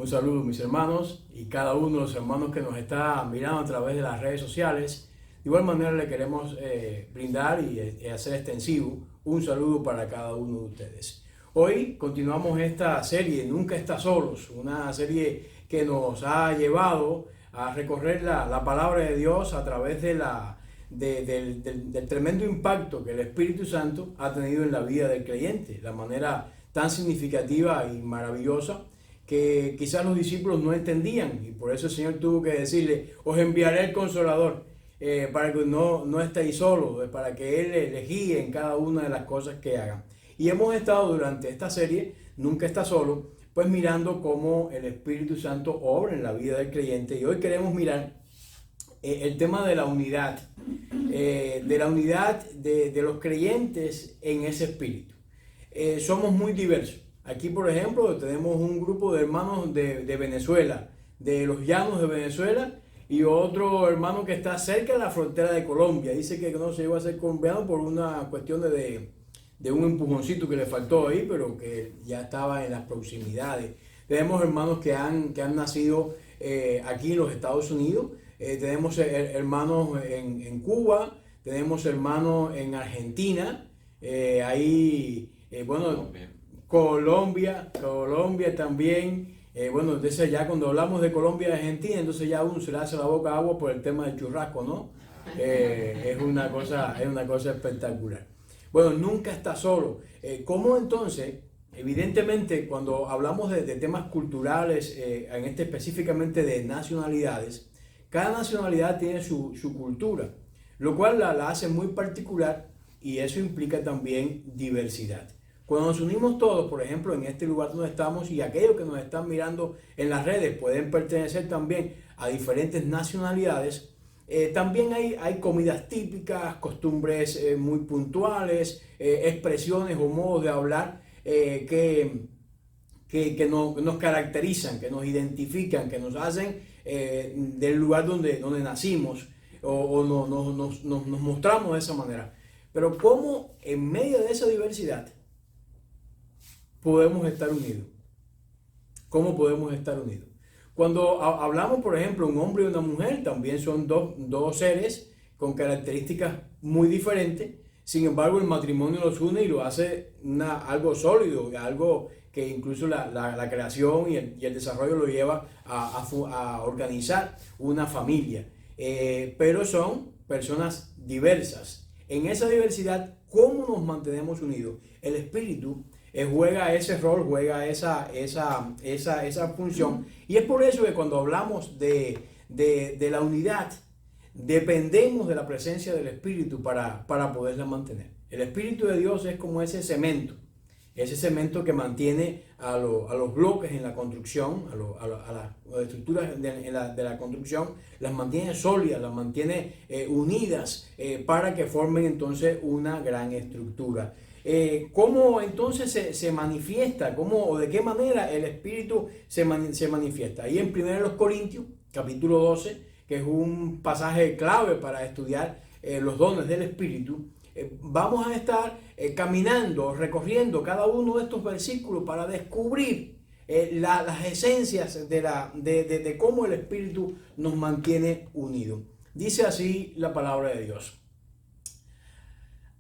Un saludo, mis hermanos, y cada uno de los hermanos que nos está mirando a través de las redes sociales. De igual manera le queremos brindar y hacer extensivo un saludo para cada uno de ustedes. Hoy continuamos esta serie, Nunca Estás Solos, una serie que nos ha llevado a recorrer la palabra de Dios a través del tremendo impacto que el Espíritu Santo ha tenido en la vida del creyente, la manera tan significativa y maravillosa que quizás los discípulos no entendían, y por eso el Señor tuvo que decirle: os enviaré el Consolador, para que no estéis solos, para que Él les guíe en cada una de las cosas que hagan. Y hemos estado durante esta serie, Nunca Estás Solo, pues mirando cómo el Espíritu Santo obra en la vida del creyente, y hoy queremos mirar el tema de la unidad, de los creyentes en ese espíritu. Somos muy diversos. Aquí, por ejemplo, tenemos un grupo de hermanos de Venezuela, de los llanos de Venezuela, y otro hermano que está cerca de la frontera de Colombia. Dice que no se iba a ser colombiano por una cuestión de un empujoncito que le faltó ahí, pero que ya estaba en las proximidades. Tenemos hermanos que han nacido aquí en los Estados Unidos. Tenemos hermanos en Cuba, tenemos hermanos en Argentina, Colombia también. Entonces ya cuando hablamos de Colombia y Argentina, entonces ya uno se le hace la boca agua por el tema del churrasco, ¿no? Es una cosa espectacular. Bueno, nunca está solo. ¿Cómo entonces? Evidentemente, cuando hablamos de temas culturales, específicamente de nacionalidades, cada nacionalidad tiene su cultura, lo cual la hace muy particular, y eso implica también diversidad. Cuando nos unimos todos, por ejemplo, en este lugar donde estamos, y aquellos que nos están mirando en las redes pueden pertenecer también a diferentes nacionalidades, también hay comidas típicas, costumbres muy puntuales, expresiones o modos de hablar que nos caracterizan, que nos identifican, que nos hacen del lugar donde nacimos, o nos mostramos de esa manera. Pero ¿cómo en medio de esa diversidad podemos estar unidos? ¿Cómo podemos estar unidos? Cuando hablamos, por ejemplo, un hombre y una mujer, también son dos seres con características muy diferentes. Sin embargo, el matrimonio los une y lo hace algo sólido, algo que incluso la creación y el desarrollo lo lleva a organizar una familia. Pero son personas diversas. En esa diversidad, ¿cómo nos mantenemos unidos? El Espíritu juega ese rol, juega esa función, y es por eso que cuando hablamos de la unidad, dependemos de la presencia del Espíritu para poderla mantener. El Espíritu de Dios es como ese cemento que mantiene a los bloques en la construcción, a las estructuras de la construcción, las mantiene sólidas, las mantiene unidas, para que formen entonces una gran estructura. ¿Cómo entonces se manifiesta? ¿O de qué manera el Espíritu se manifiesta? Ahí en 1 Corintios, capítulo 12, que es un pasaje clave para estudiar los dones del Espíritu, vamos a estar caminando, recorriendo cada uno de estos versículos para descubrir las esencias de cómo el Espíritu nos mantiene unidos. Dice así la palabra de Dios: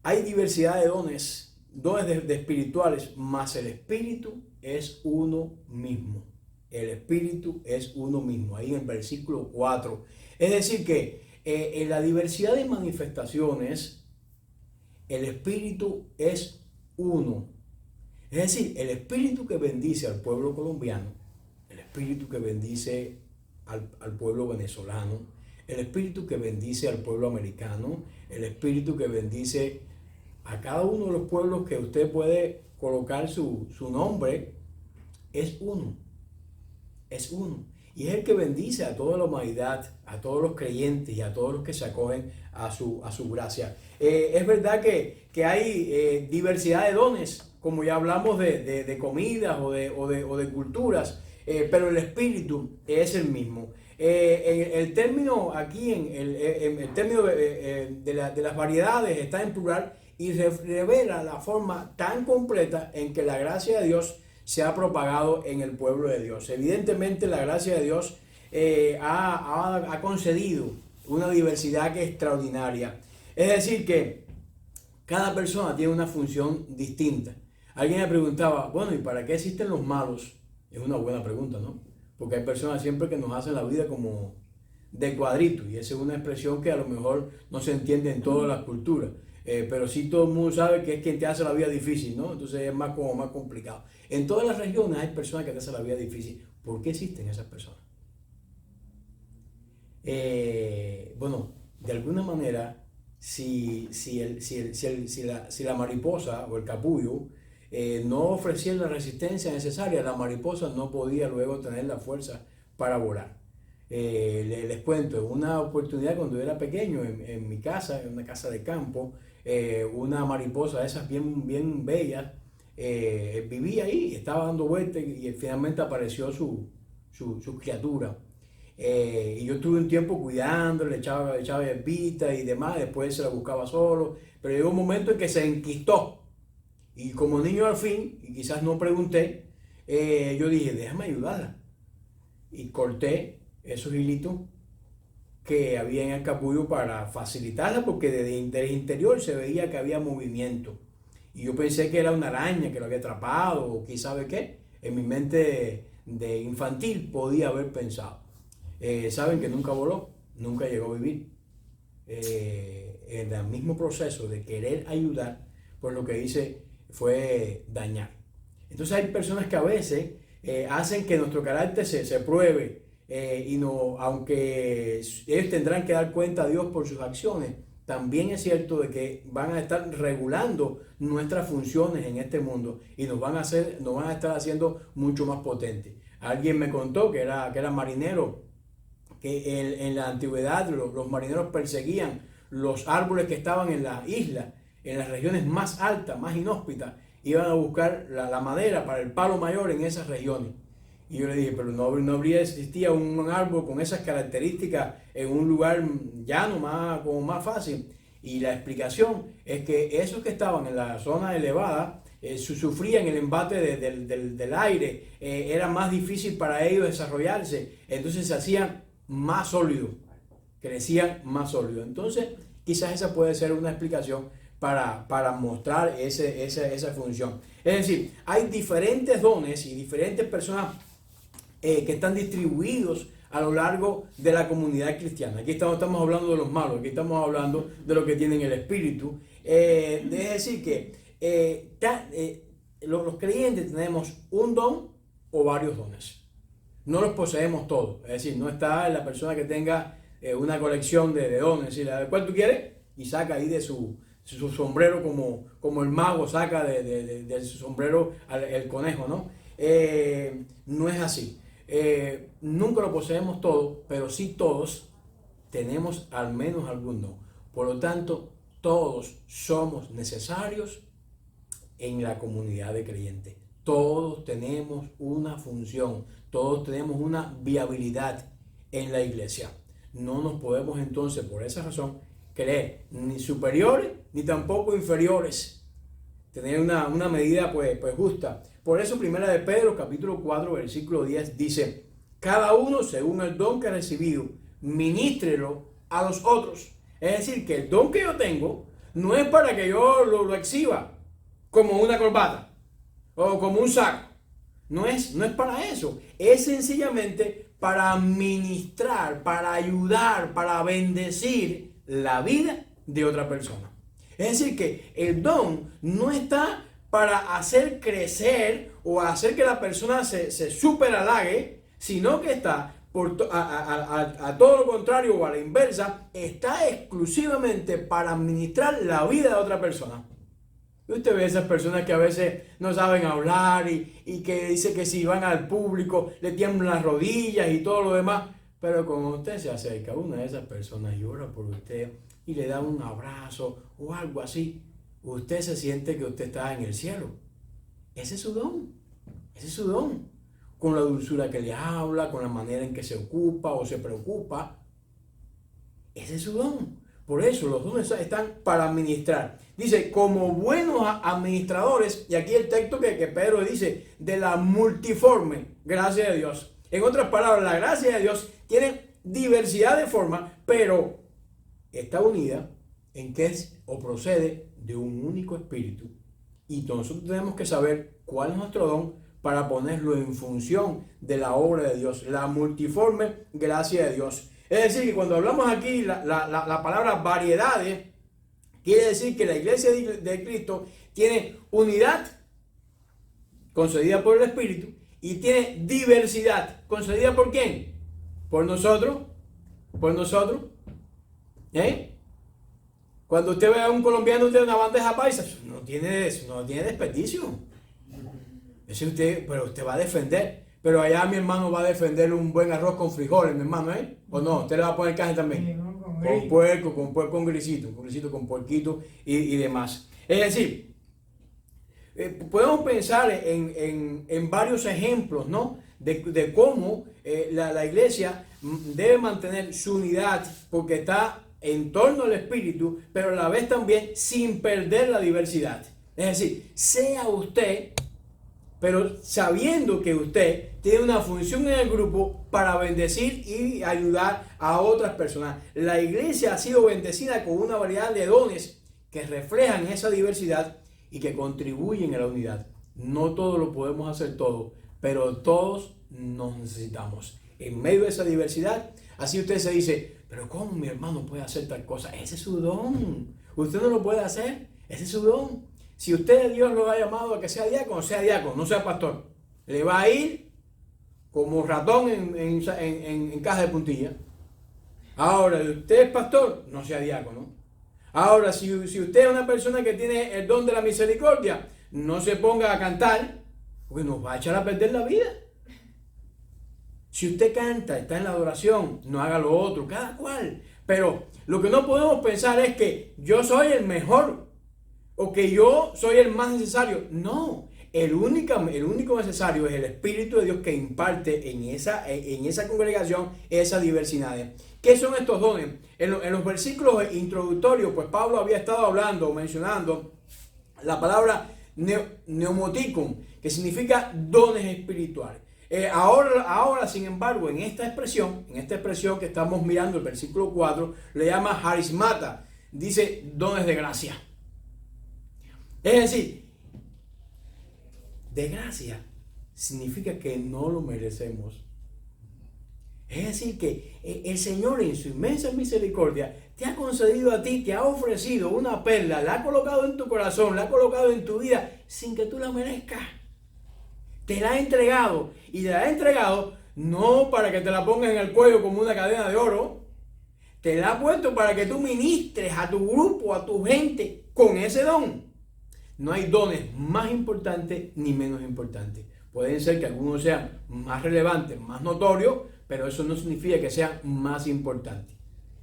hay diversidad de dones de espirituales, mas el Espíritu es uno mismo. El Espíritu es uno mismo. Ahí en el versículo 4. Es decir que en la diversidad de manifestaciones, el Espíritu es uno. Es decir, el Espíritu que bendice al pueblo colombiano, el Espíritu que bendice al pueblo venezolano, el Espíritu que bendice al pueblo americano, el Espíritu que bendice a cada uno de los pueblos que usted puede colocar su nombre, es uno. Es uno. Y es el que bendice a toda la humanidad, a todos los creyentes y a todos los que se acogen a su gracia. Es verdad que hay diversidad de dones, como ya hablamos de comidas o de culturas, pero el Espíritu es el mismo. El término aquí, el término de las variedades está en plural y revela la forma tan completa en que la gracia de Dios se ha propagado en el pueblo de Dios. Evidentemente la gracia de Dios ha concedido una diversidad que es extraordinaria. Es decir, que cada persona tiene una función distinta. Alguien me preguntaba, bueno, ¿y para qué existen los malos? Es una buena pregunta, ¿no? Porque hay personas siempre que nos hacen la vida como de cuadrito, y esa es una expresión que a lo mejor no se entiende en todas las culturas, pero sí todo el mundo sabe que es quien te hace la vida difícil, ¿no? Entonces es más complicado. En todas las regiones hay personas que te hacen la vida difícil. ¿Por qué existen esas personas? Bueno, de alguna manera, si la mariposa o el capullo no ofrecía la resistencia necesaria, la mariposa no podía luego tener la fuerza para volar. Les cuento, en una oportunidad cuando yo era pequeño, en mi casa, en una casa de campo, una mariposa de esas bien bellas, vivía ahí, estaba dando vueltas y finalmente apareció su criatura. Y yo estuve un tiempo cuidando, le echaba hierbita y demás, después se la buscaba solo, pero llegó un momento en que se enquistó. Y como niño al fin, y quizás no pregunté, yo dije, déjame ayudarla. Y corté esos hilitos que había en el capullo para facilitarla, porque desde el interior se veía que había movimiento. Y yo pensé que era una araña que lo había atrapado, o quién sabe qué. En mi mente de infantil podía haber pensado. Saben que nunca voló, nunca llegó a vivir. En el mismo proceso de querer ayudar, pues lo que hice fue dañar. Entonces hay personas que a veces hacen que nuestro carácter se pruebe, y no, aunque ellos tendrán que dar cuenta a Dios por sus acciones, también es cierto de que van a estar regulando nuestras funciones en este mundo y nos van a estar haciendo mucho más potentes. Alguien me contó que era marinero, que en la antigüedad los marineros perseguían los árboles que estaban en la isla, en las regiones más altas, más inhóspitas, iban a buscar la madera para el palo mayor en esas regiones. Y yo le dije, pero no habría existía un árbol con esas características en un lugar llano, como más fácil. Y la explicación es que esos que estaban en la zona elevada sufrían el embate del aire, era más difícil para ellos desarrollarse, entonces se hacían más sólidos, crecían más sólidos. Entonces, quizás esa puede ser una explicación para mostrar esa función. Es decir, hay diferentes dones y diferentes personas que están distribuidos a lo largo de la comunidad cristiana. Aquí estamos hablando de los malos, aquí estamos hablando de los que tienen el espíritu. Es decir, que los creyentes tenemos un don o varios dones. No los poseemos todos. Es decir, no está la persona que tenga una colección de dones. Es decir, ¿cuál tú quieres? Y saca ahí de su sombrero como el mago saca de su sombrero el conejo, ¿no? No es así. Nunca lo poseemos todo, pero sí todos tenemos al menos algún don. Por lo tanto, todos somos necesarios en la comunidad de creyentes. Todos tenemos una función, todos tenemos una viabilidad en la iglesia. No nos podemos entonces, por esa razón, creer ni superiores ni tampoco inferiores. Tener una medida pues justa. Por eso Primera de Pedro, capítulo 4, versículo 10, dice, cada uno según el don que ha recibido, ministrelo a los otros. Es decir, que el don que yo tengo no es para que yo lo exhiba como una corbata o como un saco. No es para eso. Es sencillamente para ministrar, para ayudar, para bendecir la vida de otra persona. Es decir, que el don no está para hacer crecer o hacer que la persona se superhalague, sino que está a todo lo contrario o a la inversa, está exclusivamente para administrar la vida de otra persona. Usted ve esas personas que a veces no saben hablar y que dice que si van al público le tiemblan las rodillas y todo lo demás, pero cuando usted se acerca a una de esas personas y ora por usted y le da un abrazo o algo así, usted se siente que usted está en el cielo. Ese es su don, ese es su don. Con la dulzura que le habla, con la manera en que se ocupa o se preocupa. Ese es su don. Por eso los dones están para administrar. Dice, como buenos administradores, y aquí el texto que Pedro dice, de la multiforme gracia de Dios. En otras palabras, la gracia de Dios tiene diversidad de formas, pero está unida en que es o procede de un único espíritu. Y nosotros tenemos que saber cuál es nuestro don para ponerlo en función de la obra de Dios, la multiforme gracia de Dios. Es decir, que cuando hablamos aquí la palabra variedades, quiere decir que la iglesia de Cristo tiene unidad concedida por el Espíritu y tiene diversidad concedida ¿por quién? Por nosotros. Por nosotros. Cuando usted ve a un colombiano de una bandeja paisa, no tiene desperdicio. Pero usted va a defender. Pero allá mi hermano va a defender un buen arroz con frijoles, mi hermano, ¿o no? Usted le va a poner carne también. Con puerco, con grisito, con puerquito y demás. Es decir, podemos pensar en varios ejemplos, ¿no? De cómo la iglesia debe mantener su unidad porque está en torno al Espíritu, pero a la vez también sin perder la diversidad. Es decir, sea usted, pero sabiendo que usted tiene una función en el grupo para bendecir y ayudar a otras personas. La iglesia ha sido bendecida con una variedad de dones que reflejan esa diversidad y que contribuyen a la unidad. No todos lo podemos hacer todo, pero todos nos necesitamos. En medio de esa diversidad, así usted se dice, pero ¿cómo mi hermano puede hacer tal cosa? Ese es su don. Usted no lo puede hacer, ese es su don. Si usted, Dios lo ha llamado a que sea diácono, no sea pastor. Le va a ir como ratón en caja de puntilla. Ahora, si usted es pastor, no sea diácono. Ahora, si usted es una persona que tiene el don de la misericordia, no se ponga a cantar, porque nos va a echar a perder la vida. Si usted canta, está en la adoración, no haga lo otro, cada cual. Pero lo que no podemos pensar es que yo soy el mejor o que yo soy el más necesario. No, el único necesario es el Espíritu de Dios que imparte en esa congregación esa diversidad. ¿Qué son estos dones? En los versículos introductorios, pues Pablo había estado hablando o mencionando la palabra pneumaticum, que significa dones espirituales. Ahora, sin embargo, en esta expresión que estamos mirando, el versículo 4, le llama harismata, dice dones de gracia. Es decir, de gracia significa que no lo merecemos. Es decir, que el Señor en su inmensa misericordia te ha concedido a ti, te ha ofrecido una perla, la ha colocado en tu corazón, la ha colocado en tu vida sin que tú la merezcas. Te la ha entregado y te la ha entregado no para que te la pongas en el cuello como una cadena de oro. Te la ha puesto para que tú ministres a tu grupo, a tu gente con ese don. No hay dones más importantes ni menos importantes. Pueden ser que algunos sean más relevantes, más notorios, pero eso no significa que sean más importantes.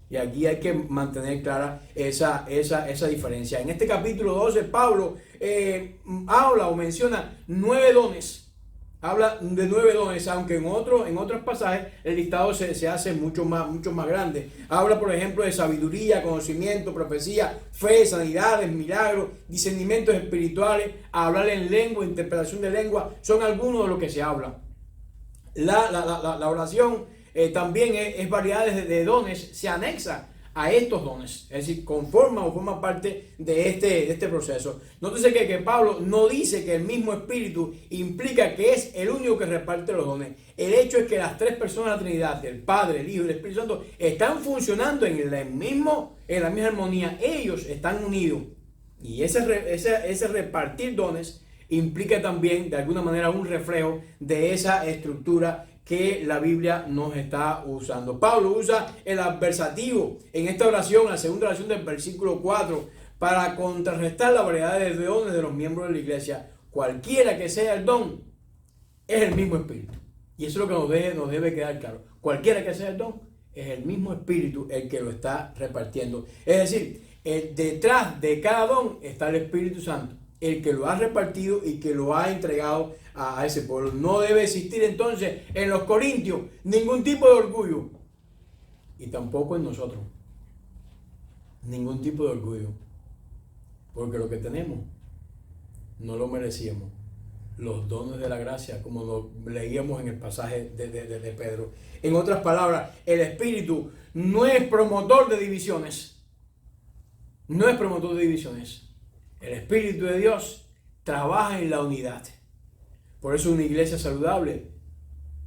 Y aquí hay que mantener clara esa diferencia. En este capítulo 12, Pablo habla o menciona 9 dones. Habla de 9 dones, aunque en otros pasajes el listado se hace mucho más grande. Habla, por ejemplo, de sabiduría, conocimiento, profecía, fe, sanidades, milagros, discernimientos espirituales, hablar en lengua, interpretación de lengua, son algunos de los que se habla. La oración también es variedades de dones, se anexa a estos dones, es decir, forma parte de este proceso. Nótese que Pablo no dice que el mismo Espíritu implica que es el único que reparte los dones. El hecho es que las 3 personas de la Trinidad, el Padre, el Hijo y el Espíritu Santo, están funcionando en la misma armonía. Ellos están unidos. Y ese repartir dones implica también, de alguna manera, un reflejo de esa estructura que la Biblia nos está usando. Pablo usa el adversativo en esta oración, la segunda oración del versículo 4, para contrarrestar la variedad de dones de los miembros de la iglesia. Cualquiera que sea el don, es el mismo Espíritu. Y eso es lo que nos debe quedar claro. Cualquiera que sea el don, es el mismo Espíritu el que lo está repartiendo. Es decir, detrás de cada don está el Espíritu Santo, el que lo ha repartido y que lo ha entregado a ese pueblo. No debe existir entonces en los corintios ningún tipo de orgullo y tampoco en nosotros. ningún tipo de orgullo, porque lo que tenemos no lo merecíamos. Los dones de la gracia, como lo leíamos en el pasaje de Pedro. En otras palabras, el Espíritu no es promotor de divisiones. No es promotor de divisiones. El Espíritu de Dios trabaja en la unidad. Por eso una iglesia saludable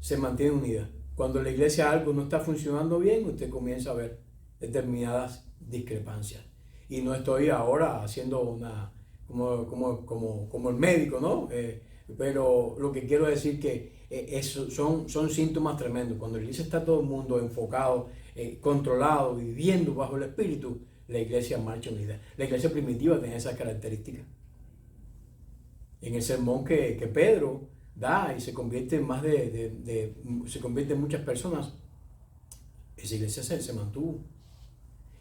se mantiene unida. Cuando en la iglesia algo no está funcionando bien, usted comienza a ver determinadas discrepancias. Y no estoy ahora haciendo una como el médico, ¿no? Pero lo que quiero decir que son síntomas tremendos. Cuando la iglesia está todo el mundo enfocado, controlado, viviendo bajo el Espíritu, la iglesia marcha unida. La iglesia primitiva tenía esas características. En el sermón que Pedro da y se convierte en se convierte en muchas personas, esa iglesia se mantuvo.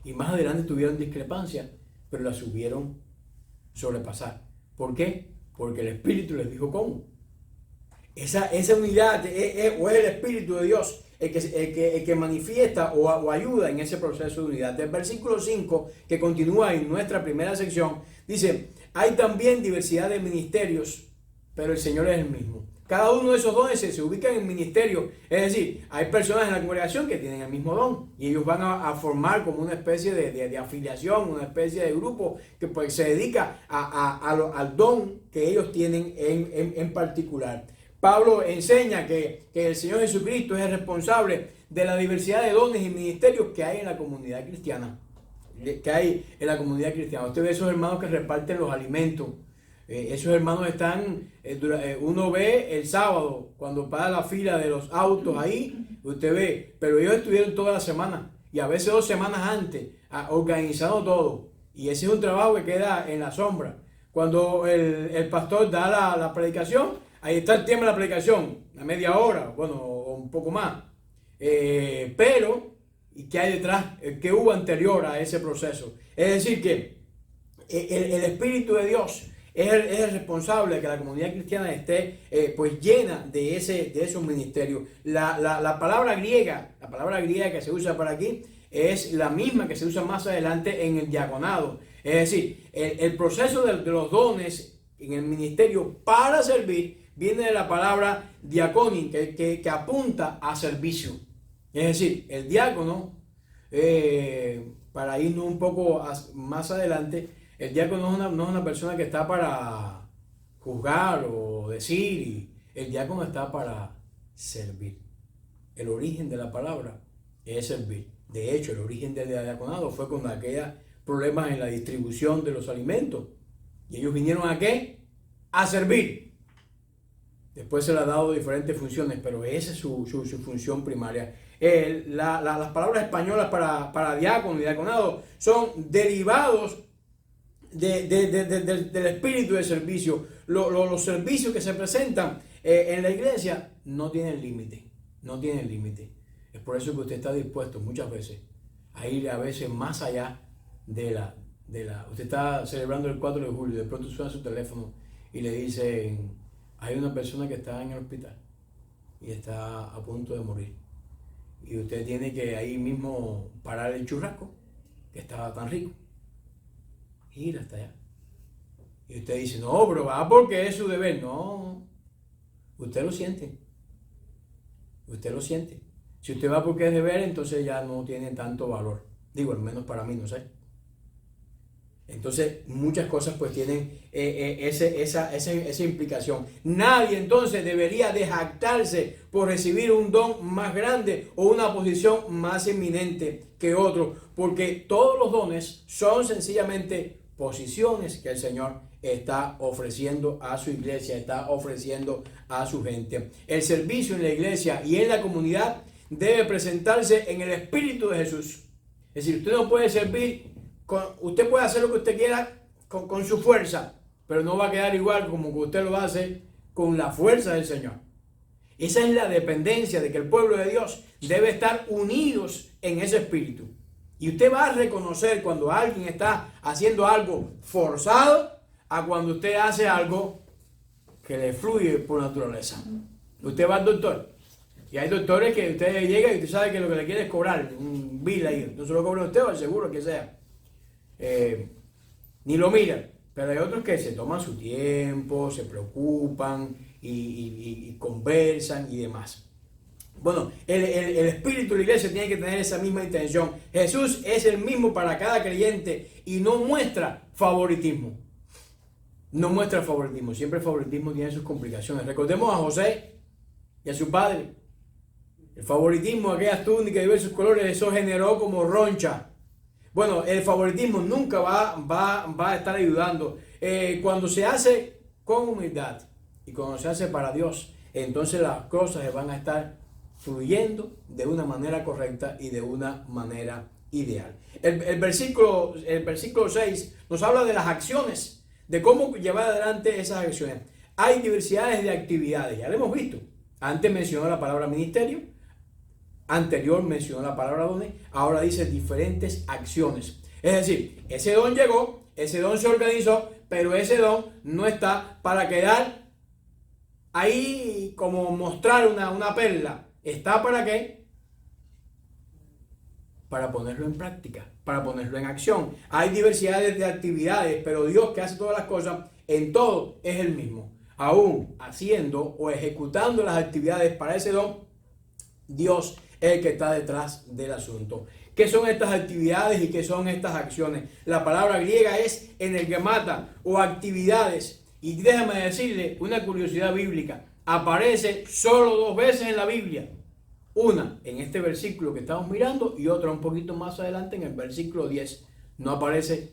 Y más adelante tuvieron discrepancias, pero las supieron sobrepasar. ¿Por qué? Porque el Espíritu les dijo cómo. Esa unidad o es el Espíritu de Dios el que manifiesta o ayuda en ese proceso de unidad. Del versículo 5, que continúa en nuestra primera sección, dice: hay también diversidad de ministerios, pero el Señor es el mismo. Cada uno de esos dones se ubican en ministerio. Es decir, hay personas en la congregación que tienen el mismo don y ellos van a formar como una especie de afiliación, una especie de grupo que pues se dedica al don que ellos tienen en particular. Pablo enseña que el Señor Jesucristo es el responsable de la diversidad de dones y ministerios que hay en la comunidad cristiana. Usted ve esos hermanos que reparten los alimentos. Esos hermanos están, uno ve el sábado, cuando para la fila de los autos ahí, usted ve, pero ellos estuvieron toda la semana y a veces 2 semanas antes, organizando todo. Y ese es un trabajo que queda en la sombra. Cuando el pastor da la predicación, ahí está el tema de la predicación, una media hora, bueno, o un poco más. Pero, ¿y qué hay detrás? ¿Qué hubo anterior a ese proceso? Es decir, que el Espíritu de Dios es el responsable de que la comunidad cristiana esté pues llena de esos ministerios. La palabra griega que se usa para aquí es la misma que se usa más adelante en el diaconado. Es decir, el proceso de los dones en el ministerio para servir viene de la palabra diaconin, que apunta a servicio. Es decir, el diácono, para irnos un poco más adelante, el diácono no es una persona que está para juzgar o decir, el diácono está para servir. El origen de la palabra es servir. De hecho, el origen del diaconado fue con aquellos problemas en la distribución de los alimentos. ¿Y ellos vinieron a qué? A servir. Después se le ha dado diferentes funciones, pero esa es su función primaria. Las palabras españolas para diácono y diaconado son derivados del espíritu de servicio. Los servicios que se presentan en la iglesia no tienen límite. No tienen límite. Es por eso que usted está dispuesto muchas veces a ir a veces más allá usted está celebrando el 4 de julio, de pronto suena su teléfono y le dicen: hay una persona que está en el hospital y está a punto de morir. Y usted tiene que ahí mismo parar el churrasco, que estaba tan rico, e ir hasta allá. Y usted dice: no, pero va porque es su deber. No, usted lo siente. Usted lo siente. Si usted va porque es deber, entonces ya no tiene tanto valor. Digo, al menos para mí, no sé. Entonces, muchas cosas pues tienen esa implicación. Nadie entonces debería de jactarse por recibir un don más grande o una posición más eminente que otro, porque todos los dones son sencillamente posiciones que el Señor está ofreciendo a su iglesia, está ofreciendo a su gente. El servicio en la iglesia y en la comunidad debe presentarse en el Espíritu de Jesús. Es decir, usted no puede servir, usted puede hacer lo que usted quiera con su fuerza, pero no va a quedar igual como que usted lo hace con la fuerza del Señor. Esa es la dependencia de que el pueblo de Dios debe estar unidos en ese espíritu. Y usted va a reconocer cuando alguien está haciendo algo forzado a cuando usted hace algo que le fluye por naturaleza. Usted va al doctor y hay doctores que usted llega y usted sabe que lo que le quiere es cobrar un bill ahí. No se lo cobra usted o el seguro que sea. ni lo miran. Pero hay otros que se toman su tiempo, se preocupan y conversan y demás. Bueno, el espíritu de la iglesia tiene que tener esa misma intención. Jesús es el mismo para cada creyente y no muestra favoritismo. No muestra favoritismo. Siempre el favoritismo tiene sus complicaciones. Recordemos a José y a su padre. El favoritismo, aquellas túnicas de diversos colores, eso generó como roncha. Bueno, el favoritismo nunca va a estar ayudando. Cuando se hace con humildad y cuando se hace para Dios, entonces las cosas van a estar fluyendo de una manera correcta y de una manera ideal. El versículo 6 nos habla de las acciones, de cómo llevar adelante esas acciones. Hay diversidades de actividades, ya lo hemos visto. Antes mencionó la palabra ministerio, anterior mencionó la palabra dones, ahora dice diferentes acciones. Es decir, ese don llegó, ese don se organizó, pero ese don no está para quedar ahí como mostrar una perla. ¿Está para qué? Para ponerlo en práctica, para ponerlo en acción. Hay diversidades de actividades, pero Dios, que hace todas las cosas, en todo es el mismo. Aún haciendo o ejecutando las actividades para ese don, Dios es el que está detrás del asunto. ¿Qué son estas actividades y qué son estas acciones? La palabra griega es energemata o actividades. Y déjame decirle una curiosidad bíblica. Aparece solo 2 veces en la Biblia. Una en este versículo que estamos mirando y otra un poquito más adelante en el versículo 10. No aparece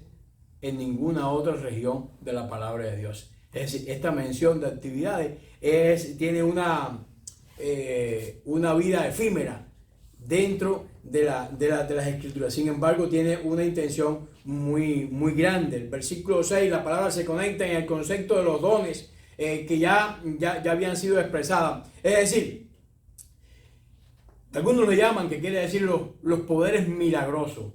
en ninguna otra región de la palabra de Dios. Es decir, esta mención de actividades tiene una vida efímera dentro de las escrituras. Sin embargo, tiene una intención muy grande. El versículo 6, la palabra se conecta en el concepto de los dones que ya habían sido expresadas. Es decir, algunos le llaman, que quiere decir los poderes milagrosos.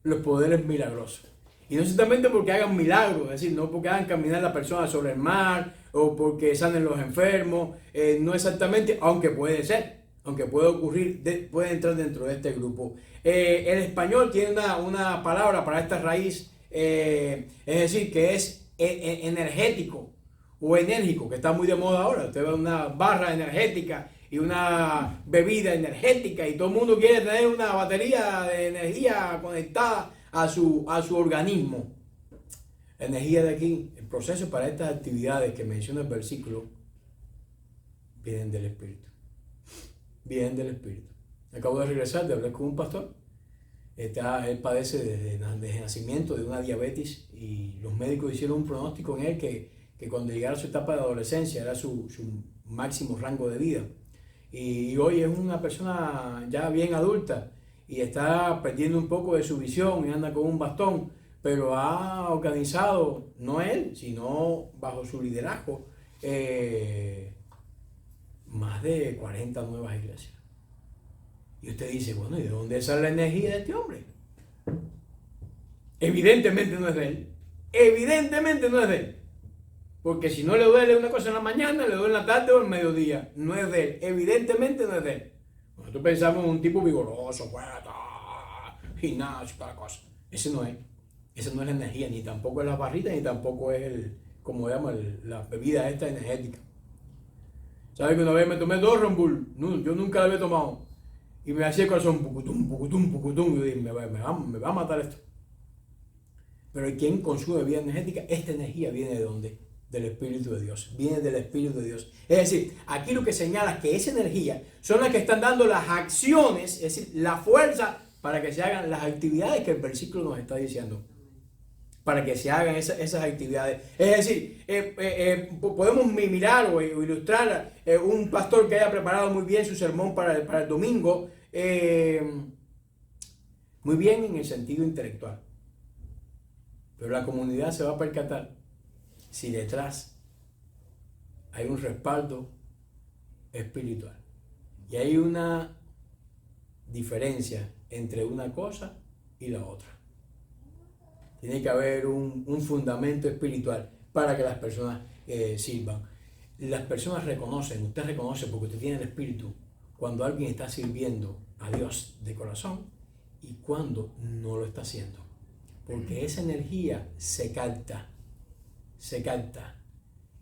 Los poderes milagrosos. Y no solamente porque hagan milagros, es decir, no porque hagan caminar la persona sobre el mar o porque sanen los enfermos, no exactamente, aunque puede ser, aunque puede ocurrir, puede entrar dentro de este grupo. El español tiene una palabra para esta raíz, es decir, que es energético o enérgico, que está muy de moda ahora. Usted ve una barra energética y una bebida energética y todo el mundo quiere tener una batería de energía conectada a su organismo. La energía de aquí, el proceso para estas actividades que menciona el versículo, vienen del Espíritu. Vienen del Espíritu. Acabo de regresar de hablar con un pastor. Él padece desde nacimiento de una diabetes y los médicos hicieron un pronóstico en él que cuando llegara a su etapa de adolescencia era su máximo rango de vida. Y hoy es una persona ya bien adulta y está perdiendo un poco de su visión y anda con un bastón, pero ha organizado, no él, sino bajo su liderazgo, más de 40 nuevas iglesias. Y usted dice, bueno, ¿y de dónde sale la energía de este hombre? Evidentemente no es de él. Evidentemente no es de él. Porque si no le duele una cosa en la mañana, le duele en la tarde o en el mediodía. No es de él. Evidentemente no es de él. Nosotros pensamos en un tipo vigoroso, fuerte, gimnasio, cada cosa. Ese no es. Esa no es la energía, ni tampoco es la barrita, ni tampoco es como llaman, la bebida esta energética. ¿Sabes que una vez me tomé 2 Red Bull? No, yo nunca la había tomado. Y me hacía el corazón, pucutum, pucutum, pucutum. Y yo dije, me va a matar esto. Pero quien consume bebida energética, esta energía viene de ¿dónde? Del Espíritu de Dios, viene del Espíritu de Dios. Es decir, aquí lo que señala es que esa energía son las que están dando las acciones, es decir, la fuerza para que se hagan las actividades que el versículo nos está diciendo. Para que se hagan esas actividades. Es decir, podemos mirar o ilustrar un pastor que haya preparado muy bien su sermón para el domingo, muy bien en el sentido intelectual. Pero la comunidad se va a percatar si detrás hay un respaldo espiritual. Y hay una diferencia entre una cosa y la otra. Tiene que haber un fundamento espiritual para que las personas sirvan. Las personas reconocen, usted reconoce porque usted tiene el Espíritu, cuando alguien está sirviendo a Dios de corazón y cuando no lo está haciendo. porque esa energía se capta.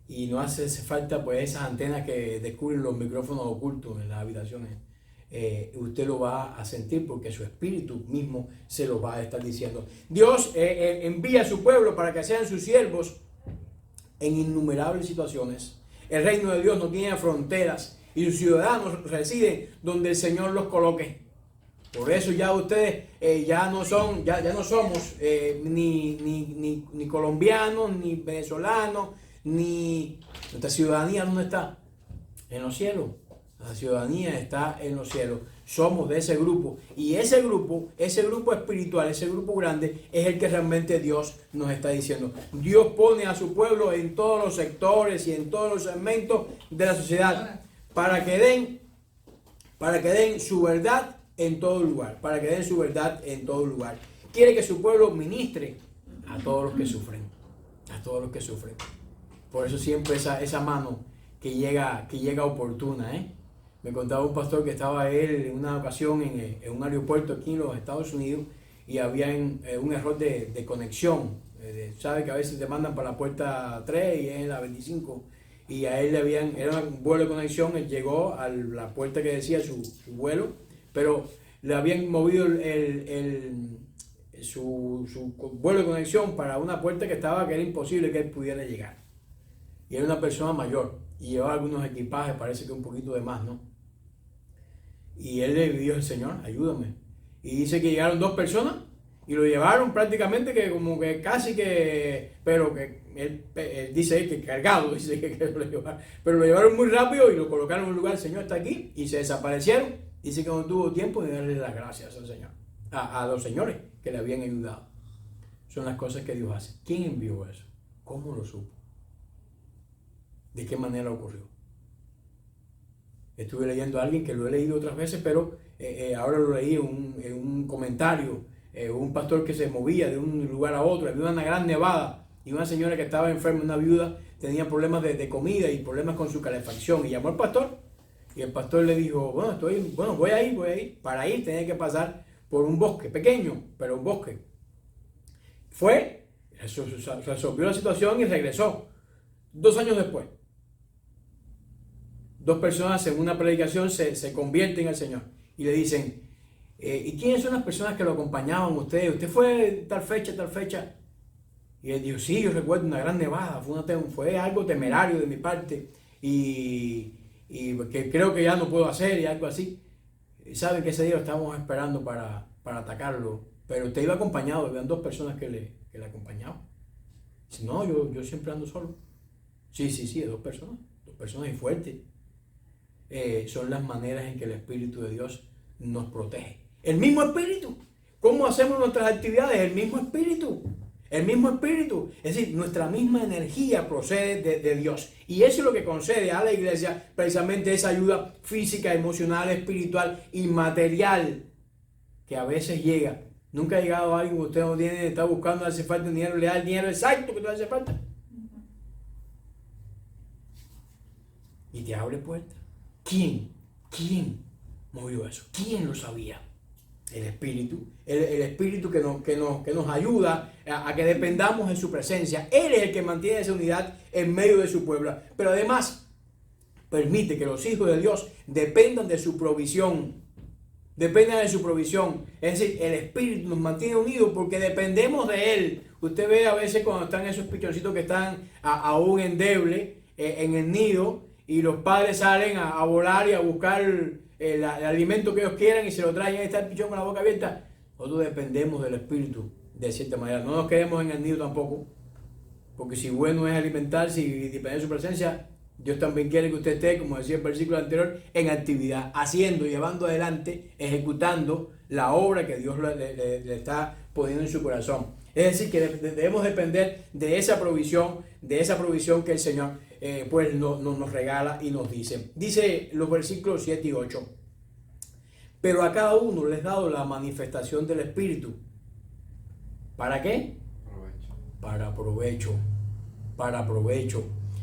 Y no hace falta pues esas antenas que descubren los micrófonos ocultos en las habitaciones. Usted lo va a sentir porque su espíritu mismo se lo va a estar diciendo. Dios envía a su pueblo para que sean sus siervos en innumerables situaciones. El reino de Dios no tiene fronteras y sus ciudadanos residen donde el Señor los coloque. Por eso ya ustedes ya no somos ni colombianos, ni venezolanos, ni nuestra ciudadanía. ¿Dónde está? En los cielos. La ciudadanía está en los cielos. Somos de ese grupo. Y ese grupo espiritual, ese grupo grande, es el que realmente Dios nos está diciendo. Dios pone a su pueblo en todos los sectores y en todos los segmentos de la sociedad para que den su verdad en todo lugar. Para que den su verdad en todo lugar. Quiere que su pueblo ministre a todos los que sufren. A todos los que sufren. Por eso siempre esa mano que llega oportuna, Me contaba un pastor que estaba él en una ocasión en un aeropuerto aquí en los Estados Unidos y había un error de conexión. Sabe que a veces te mandan para la puerta 3 y es en la 25. Y a él era un vuelo de conexión, él llegó a la puerta que decía su vuelo, pero le habían movido su vuelo de conexión para una puerta que era imposible que él pudiera llegar. Y era una persona mayor y llevaba algunos equipajes, parece que un poquito de más, ¿no? Y él le pidió al Señor, ayúdame. Y dice que llegaron 2 personas y lo llevaron prácticamente que como que casi que, pero que él dice que cargado, dice que lo llevaron, pero lo llevaron muy rápido y lo colocaron en un lugar. El Señor está aquí y se desaparecieron. Dice que no tuvo tiempo de darle las gracias al Señor, a los señores que le habían ayudado. Son las cosas que Dios hace. ¿Quién envió eso? ¿Cómo lo supo? ¿De qué manera ocurrió? Estuve leyendo a alguien que lo he leído otras veces, pero ahora lo leí en un comentario. Un pastor que se movía de un lugar a otro, había una gran nevada y una señora que estaba enferma, una viuda, tenía problemas de comida y problemas con su calefacción y llamó al pastor y el pastor le dijo, voy a ir. Para ir tenía que pasar por un bosque, pequeño, pero un bosque. Fue, resolvió la situación y regresó. 2 años después, 2 personas en una predicación se convierten al Señor y le dicen, ¿y quiénes son las personas que lo acompañaban ustedes? ¿Usted fue tal fecha? Y él dijo, sí, yo recuerdo una gran nevada, fue algo temerario de mi parte y que creo que ya no puedo hacer y algo así. Y saben que ese día lo estábamos esperando para atacarlo, pero usted iba acompañado, habían 2 personas que le acompañaban. Dice, no, yo siempre ando solo. Sí, de 2 personas y fuertes. Son las maneras en que el Espíritu de Dios nos protege. El mismo Espíritu. ¿Cómo hacemos nuestras actividades? El mismo Espíritu. Es decir, nuestra misma energía procede de Dios. Y eso es lo que concede a la iglesia precisamente esa ayuda física, emocional, espiritual y material que a veces llega. Nunca ha llegado alguien que usted no tiene, está buscando, hace falta dinero, le da el dinero exacto que te hace falta. Y te abre puertas. ¿Quién movió eso? ¿Quién lo sabía? El Espíritu. El Espíritu que nos ayuda a que dependamos de su presencia. Él es el que mantiene esa unidad en medio de su pueblo. Pero además permite que los hijos de Dios dependan de su provisión. Es decir, el Espíritu nos mantiene unidos porque dependemos de Él. Usted ve a veces cuando están esos pichoncitos que están aún endebles en el nido, y los padres salen a volar y a buscar el alimento que ellos quieran y se lo traen, y ahí está el pichón con la boca abierta. Nosotros dependemos del Espíritu de cierta manera. No nos quedemos en el nido tampoco, porque si bueno es alimentarse y depender de su presencia, Dios también quiere que usted esté, como decía el versículo anterior, en actividad, haciendo, llevando adelante, ejecutando la obra que Dios le está poniendo en su corazón. Es decir, que debemos depender de esa provisión que el Señor pues nos regala y nos dice. Dice los versículos 7 y 8. Pero a cada uno les he dado la manifestación del Espíritu. ¿Para qué? Para provecho.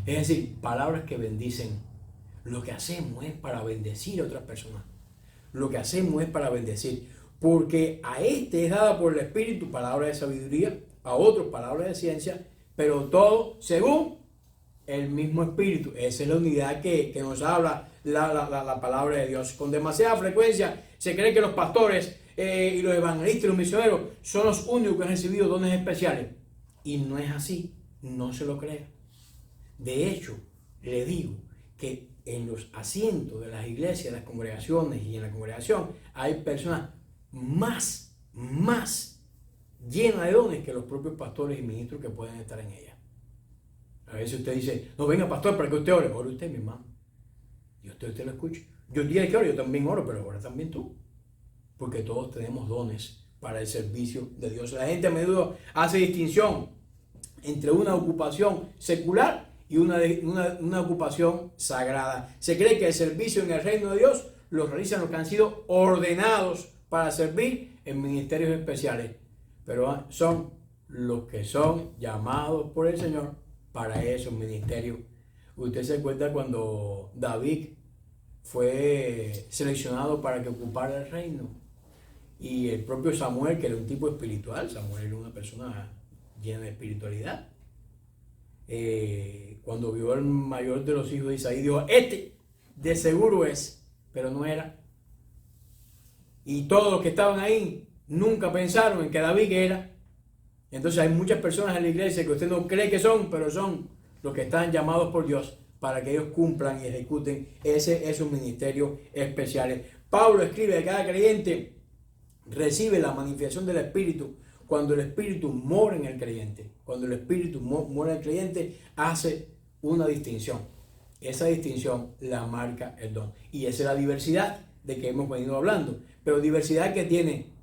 Es decir, palabras que bendicen. Lo que hacemos es para bendecir a otras personas. Lo que hacemos es para bendecir. porque a este es dada por el Espíritu palabra de sabiduría, a otros palabra de ciencia, pero todo según el mismo Espíritu. Esa es la unidad que nos habla la palabra de Dios. Con demasiada frecuencia se cree que los pastores y los evangelistas y los misioneros son los únicos que han recibido dones especiales. Y no es así, no se lo crea. De hecho, le digo que en los asientos de las iglesias, de las congregaciones y en la congregación hay personas más llenas de dones que los propios pastores y ministros que pueden estar en ellas. A veces usted dice, no venga pastor para que usted ore. Ore usted, mi hermano. Y usted lo escucha. Yo el día que oro, yo también oro, pero ahora también tú. Porque todos tenemos dones para el servicio de Dios. La gente a menudo hace distinción entre una ocupación secular y una ocupación sagrada. Se cree que el servicio en el reino de Dios lo realizan los que han sido ordenados para servir en ministerios especiales. Pero son los que son llamados por el Señor para esos ministerios. Usted se acuerda cuando David fue seleccionado para que ocupara el reino. Y el propio Samuel, que era un tipo espiritual, Samuel era una persona llena de espiritualidad. Cuando vio al mayor de los hijos de Isaí, dijo, este de seguro es, pero no era. Y todos los que estaban ahí nunca pensaron en que David era. Entonces hay muchas personas en la iglesia que usted no cree que son, pero son los que están llamados por Dios para que ellos cumplan y ejecuten esos ministerios especiales. Pablo escribe que cada creyente recibe la manifestación del Espíritu cuando el Espíritu mora en el creyente. Cuando el Espíritu mora en el creyente, hace una distinción. Esa distinción la marca el don. Y esa es la diversidad de que hemos venido hablando. Pero diversidad que tiene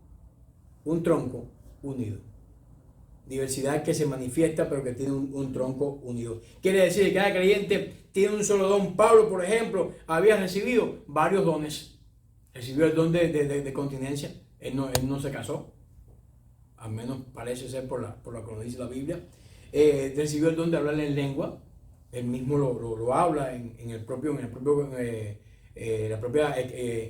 un tronco unido. Diversidad que se manifiesta pero que tiene un tronco unido. Quiere decir que cada creyente tiene un solo don. Pablo, por ejemplo, había recibido varios dones. Recibió el don de continencia. Él no se casó. Al menos parece ser por lo que dice la Biblia. Recibió el don de hablar en lengua. Él mismo lo habla en la propia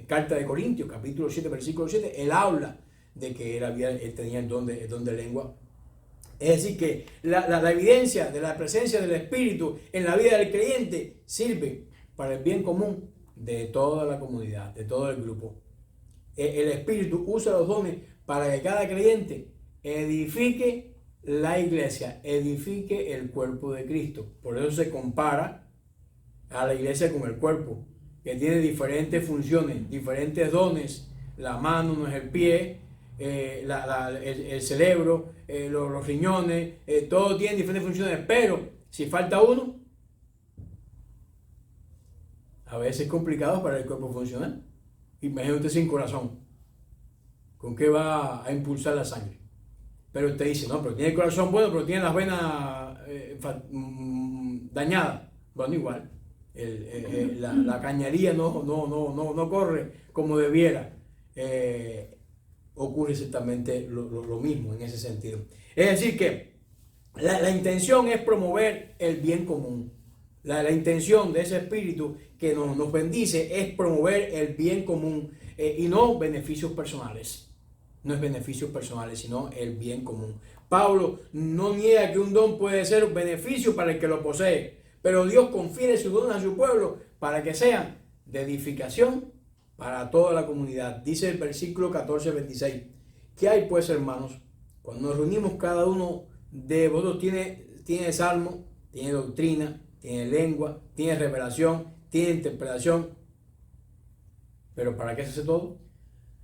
carta de Corintios, capítulo 7, versículo 7. Él habla de que él tenía el don de lengua. Es decir, que la evidencia de la presencia del Espíritu en la vida del creyente sirve para el bien común de toda la comunidad, de todo el grupo. El Espíritu usa los dones para que cada creyente edifique la iglesia, edifique el cuerpo de Cristo. Por eso se compara a la iglesia con el cuerpo, que tiene diferentes funciones, diferentes dones. La mano no es el pie, el cerebro, los riñones, todo tiene diferentes funciones, pero si falta uno, a veces es complicado para el cuerpo funcionar. Imagínate usted sin corazón, ¿con qué va a impulsar la sangre? Pero usted dice, no, pero tiene el corazón bueno, pero tiene las venas dañadas. Bueno, igual, la cañería no corre como debiera. Ocurre exactamente lo mismo en ese sentido. Es decir que la intención es promover el bien común. La intención de ese espíritu que nos bendice es promover el bien común y no beneficios personales. No es beneficios personales, sino el bien común. Pablo no niega que un don puede ser un beneficio para el que lo posee, pero Dios confiere sus dones a su pueblo para que sean de edificación para toda la comunidad. Dice el versículo 14-26. ¿Qué hay pues, hermanos? Cuando nos reunimos, cada uno de vosotros tiene salmo, tiene doctrina, tiene lengua, tiene revelación, tiene interpretación. ¿Pero para qué se hace todo?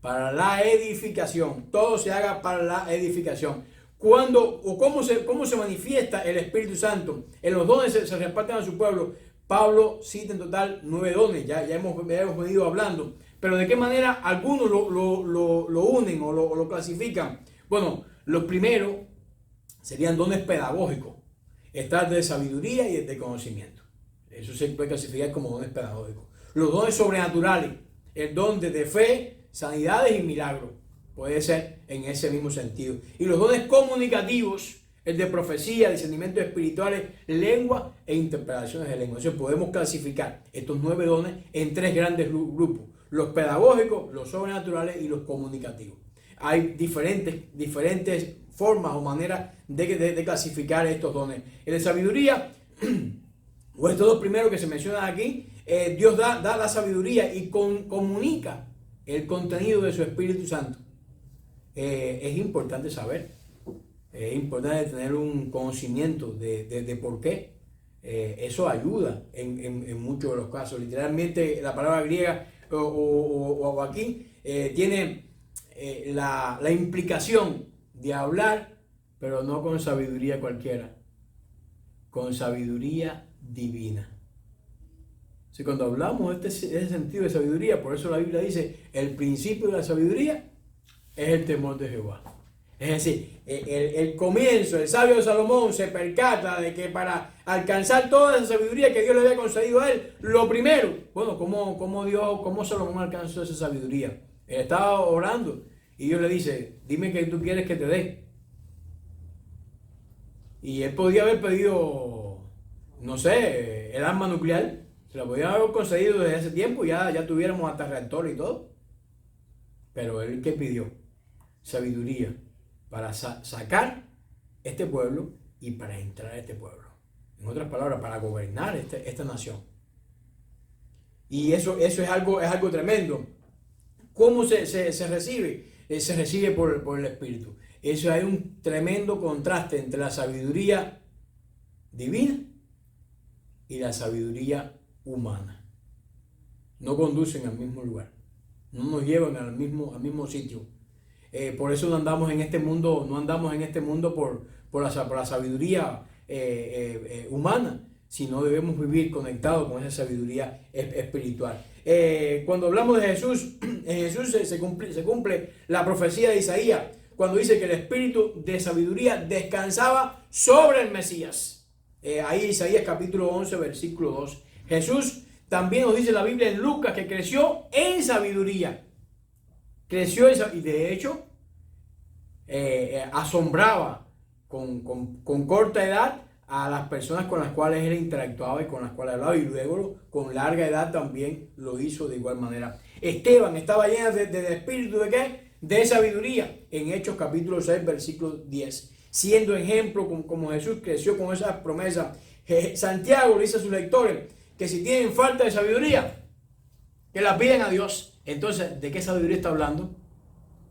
Para la edificación. Todo se haga para la edificación. ¿Cómo se manifiesta el Espíritu Santo? En los dones se reparten a su pueblo. Pablo cita en total 9 dones. Ya hemos venido hablando. Pero ¿de qué manera algunos lo unen o lo clasifican? Bueno, los primeros serían dones pedagógicos. Está el de sabiduría y el de conocimiento. Eso se puede clasificar como dones pedagógicos. Los dones sobrenaturales. El don de fe, sanidades y milagros. Puede ser en ese mismo sentido. Y los dones comunicativos, el de profecía, discernimientos espirituales, lengua e interpretaciones de lengua. Entonces podemos clasificar estos 9 dones en 3 grandes grupos. Los pedagógicos, los sobrenaturales y los comunicativos. hay diferentes formas o maneras de clasificar estos dones. El de sabiduría, o estos dos primeros que se mencionan aquí, Dios da la sabiduría y comunica el contenido de su Espíritu Santo. Es importante saber, es importante tener un conocimiento de por qué. Eso ayuda en muchos de los casos. Literalmente la palabra griega o aquí tiene la implicación de hablar, pero no con sabiduría cualquiera, con sabiduría divina. Si cuando hablamos de ese sentido de sabiduría, por eso la Biblia dice, el principio de la sabiduría es el temor de Jehová. Es decir, el comienzo, el sabio Salomón se percata de que para alcanzar toda esa sabiduría que Dios le había concedido a él, lo primero, bueno, ¿cómo Salomón alcanzó esa sabiduría? Él estaba orando y Dios le dice, dime qué tú quieres que te dé. Y él podía haber pedido, no sé, el arma nuclear, se la podía haber concedido desde ese tiempo, ya tuviéramos hasta reactor y todo. Pero él, ¿qué pidió? Sabiduría para sacar este pueblo y para entrar a este pueblo. En otras palabras, para gobernar esta nación. Y eso es algo tremendo. ¿Cómo se recibe? Se recibe por el Espíritu. Eso hay un tremendo contraste entre la sabiduría divina y la sabiduría humana. No conducen al mismo lugar. No nos llevan al mismo sitio. Por eso no andamos en este mundo por la sabiduría humana, sino debemos vivir conectados con esa sabiduría espiritual. Cuando hablamos de Jesús, en Jesús se cumple la profecía de Isaías, cuando dice que el espíritu de sabiduría descansaba sobre el Mesías. Ahí Isaías capítulo 11, versículo 2. Jesús también nos dice la Biblia en Lucas que creció en sabiduría. Y de hecho asombraba con corta edad a las personas con las cuales él interactuaba y con las cuales hablaba, y luego con larga edad también lo hizo de igual manera. Esteban estaba lleno del espíritu ¿de qué? De sabiduría, en Hechos capítulo 6 versículo 10, siendo ejemplo como Jesús creció con esas promesas. Santiago le dice a sus lectores que si tienen falta de sabiduría, que la piden a Dios. Entonces, ¿de qué sabiduría está hablando?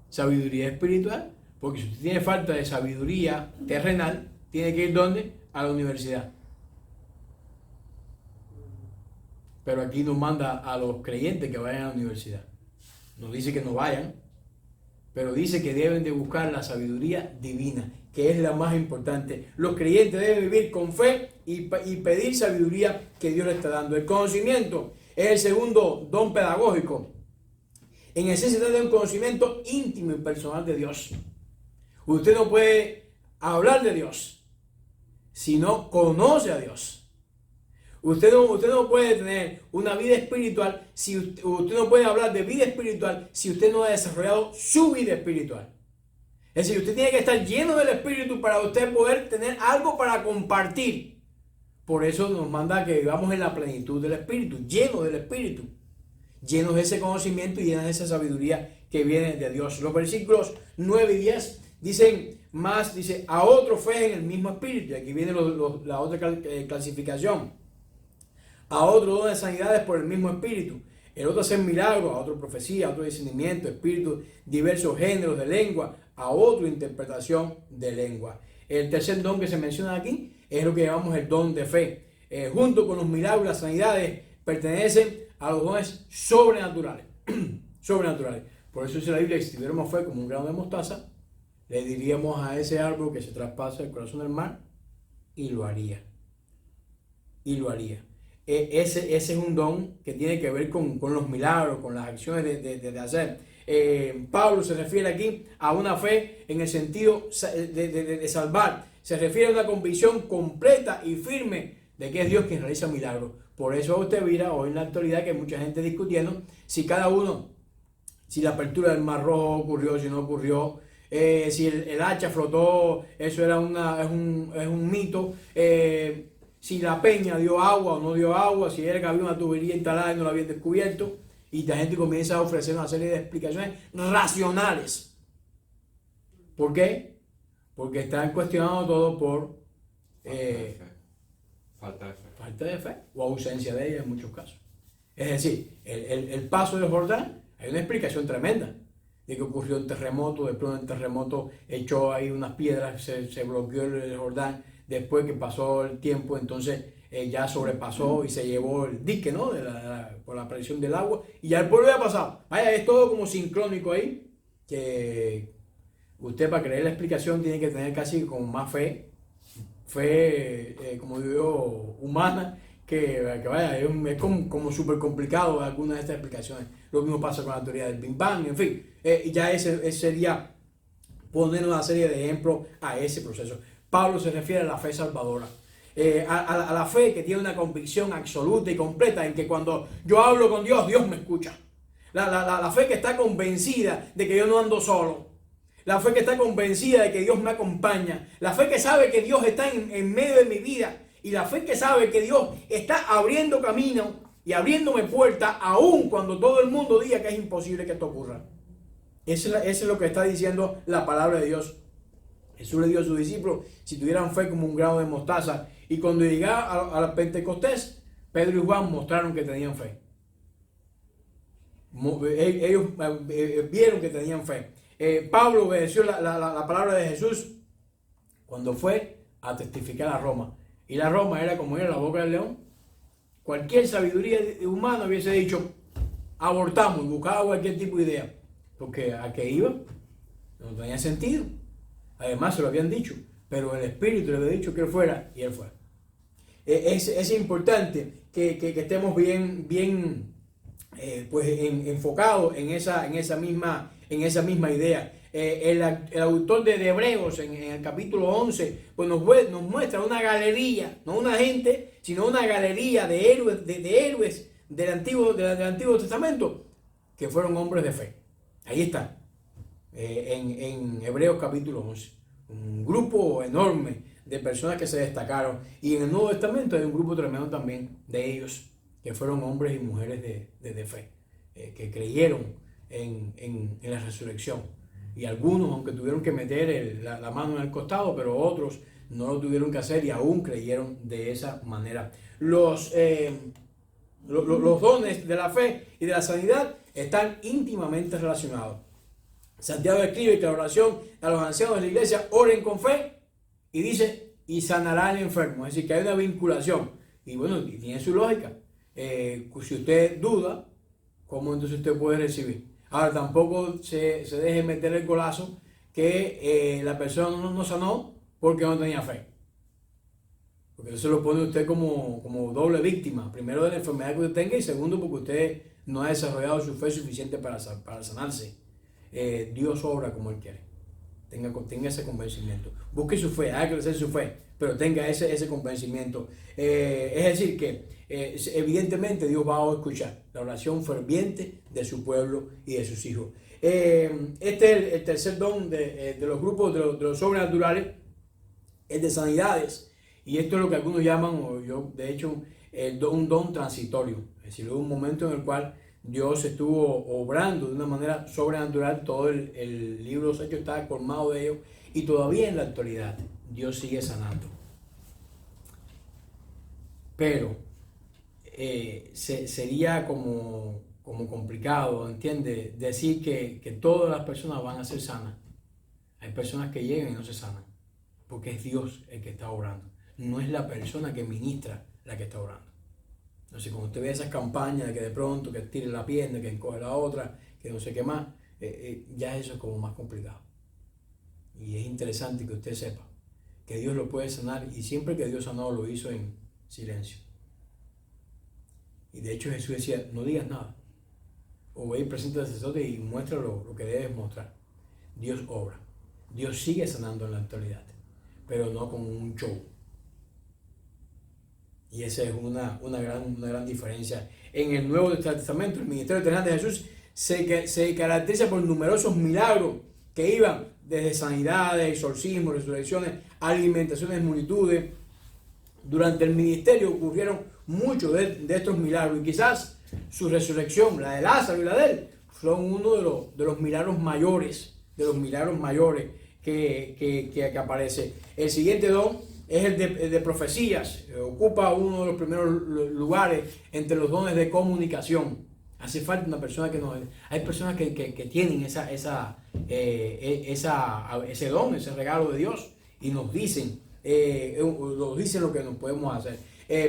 Sabiduría espiritual, porque si usted tiene falta de sabiduría terrenal, tiene que ir ¿dónde? A la universidad. Pero aquí nos manda a los creyentes que vayan a la universidad. Nos dice que no vayan, pero dice que deben de buscar la sabiduría divina, que es la más importante. Los creyentes deben vivir con fe y pedir sabiduría que Dios le está dando. El conocimiento es el segundo don pedagógico. En esencia se trata de un conocimiento íntimo y personal de Dios. Usted no puede hablar de Dios si no conoce a Dios. Usted no puede tener una vida espiritual, si usted no puede hablar de vida espiritual si usted no ha desarrollado su vida espiritual. Es decir, usted tiene que estar lleno del Espíritu para usted poder tener algo para compartir. Por eso nos manda que vivamos en la plenitud del Espíritu, llenos del Espíritu, llenos de ese conocimiento y llenos de esa sabiduría que viene de Dios. Los versículos 9 y 10 dice, a otro fe en el mismo Espíritu. Y aquí viene la otra clasificación. A otro don de sanidades por el mismo Espíritu. El otro hacer milagros, a otro profecía, a otro discernimiento, espíritu, diversos géneros de lengua, a otro interpretación de lengua. El tercer don que se menciona aquí es lo que llamamos el don de fe. Junto con los milagros y las sanidades pertenecen a los dones sobrenaturales. Sobrenaturales. Por eso dice la Biblia que si tuviéramos fe como un grano de mostaza, le diríamos a ese árbol que se traspasa el corazón del mar y lo haría. Y lo haría. Ese es un don que tiene que ver con los milagros, con las acciones de hacer. Pablo se refiere aquí a una fe en el sentido de salvar. Se refiere a una convicción completa y firme de que es Dios quien realiza milagros. Por eso usted mira hoy en la actualidad que hay mucha gente discutiendo si la apertura del Mar Rojo ocurrió, si no ocurrió, si el hacha flotó, eso era es un mito. Si la peña dio agua o no dio agua, si era que había una tubería instalada y no la habían descubierto, y la gente comienza a ofrecer una serie de explicaciones racionales ¿Por qué? Porque están cuestionando todo por falta de fe o ausencia de ella en muchos casos. Es decir, el paso del Jordán, hay una explicación tremenda de que ocurrió un terremoto, de pronto el terremoto echó ahí unas piedras, se bloqueó el Jordán, después que pasó el tiempo, entonces ya sobrepasó y se llevó el dique, ¿no? Por la presión del agua, y ya el pueblo ya ha pasado. Vaya, es todo como sincrónico ahí, que usted para creer la explicación tiene que tener casi como más fe, como digo, humana, que vaya, es como súper complicado algunas de estas explicaciones. Lo mismo pasa con la teoría del Big Bang, en fin, ya ese sería poner una serie de ejemplos a ese proceso. Pablo se refiere a la fe salvadora, a la fe que tiene una convicción absoluta y completa en que cuando yo hablo con Dios, Dios me escucha. La fe que está convencida de que yo no ando solo. La fe que está convencida de que Dios me acompaña. La fe que sabe que Dios está en medio de mi vida. Y la fe que sabe que Dios está abriendo camino y abriéndome puertas aún cuando todo el mundo diga que es imposible que esto ocurra. Eso es lo que está diciendo la palabra de Dios. Jesús le dijo a sus discípulos, si tuvieran fe como un grano de mostaza. Y cuando llegaba a la Pentecostés, Pedro y Juan mostraron que tenían fe. Ellos vieron que tenían fe. Pablo obedeció la palabra de Jesús cuando fue a testificar a Roma. Y la Roma era como era la boca del león. Cualquier sabiduría humana hubiese dicho, abortamos y buscaba cualquier tipo de idea. Porque a qué iba no tenía sentido. Además se lo habían dicho, pero el Espíritu le había dicho que él fuera y él fue. Es importante que estemos bien pues enfocados en esa misma idea. El autor de Hebreos en el capítulo 11 pues nos muestra una galería, no una gente, sino una galería de héroes del Antiguo Testamento que fueron hombres de fe. Ahí está, en Hebreos capítulo 11. Un grupo enorme de personas que se destacaron. Y en el Nuevo Testamento hay un grupo tremendo también de ellos que fueron hombres y mujeres de fe, que creyeron en la resurrección. Y algunos, aunque tuvieron que meter la mano en el costado, pero otros no lo tuvieron que hacer y aún creyeron de esa manera. Los dones de la fe y de la sanidad están íntimamente relacionados. Santiago escribe que la oración a los ancianos de la iglesia, oren con fe, y dice, y sanará al enfermo. Es decir, que hay una vinculación. Y bueno, tiene su lógica. Si usted duda, ¿cómo entonces usted puede recibir? Ahora, tampoco se deje meter el golazo que la persona no sanó porque no tenía fe. Porque eso lo pone usted como doble víctima. Primero de la enfermedad que usted tenga y segundo porque usted no ha desarrollado su fe suficiente para sanarse. Dios obra como Él quiere. Tenga ese convencimiento. Busque su fe, haga crecer su fe, pero tenga ese convencimiento. Es decir, que evidentemente Dios va a escuchar la oración ferviente de su pueblo y de sus hijos. Este es el tercer don de los grupos de los sobrenaturales, el de sanidades. Y esto es lo que algunos llaman, o yo de hecho, un don transitorio. Es decir, hubo un momento en el cual Dios estuvo obrando de una manera sobrenatural. Todo el libro de los Hechos está colmado de ello. Y todavía en la actualidad Dios sigue sanando. Pero sería como complicado, ¿entiende? Decir que todas las personas van a ser sanas. Hay personas que llegan y no se sanan. Porque es Dios el que está obrando. No es la persona que ministra la que está obrando. Entonces, cuando usted ve esas campañas de que de pronto que tire la pierna, que encoge la otra, que no sé qué más, ya eso es como más complicado. Y es interesante que usted sepa que Dios lo puede sanar y siempre que Dios sanó lo hizo en silencio. Y de hecho Jesús decía, no digas nada. O ve y presenta al sacerdote y muestra lo que debes mostrar. Dios obra. Dios sigue sanando en la actualidad, pero no como un show. Y esa es una gran diferencia. En el Nuevo Testamento, el ministerio terrenal de Jesús se caracteriza por numerosos milagros que iban desde sanidades, exorcismos, resurrecciones, alimentaciones de multitudes. Durante el ministerio ocurrieron muchos de estos milagros y quizás su resurrección, la de Lázaro y la de él, son uno de los milagros mayores, que aparece. El siguiente don es el de profecías. Ocupa uno de los primeros lugares entre los dones de comunicación. Hace falta una persona que nos... Hay personas que tienen ese don, ese regalo de Dios, y nos dicen lo que nos podemos hacer.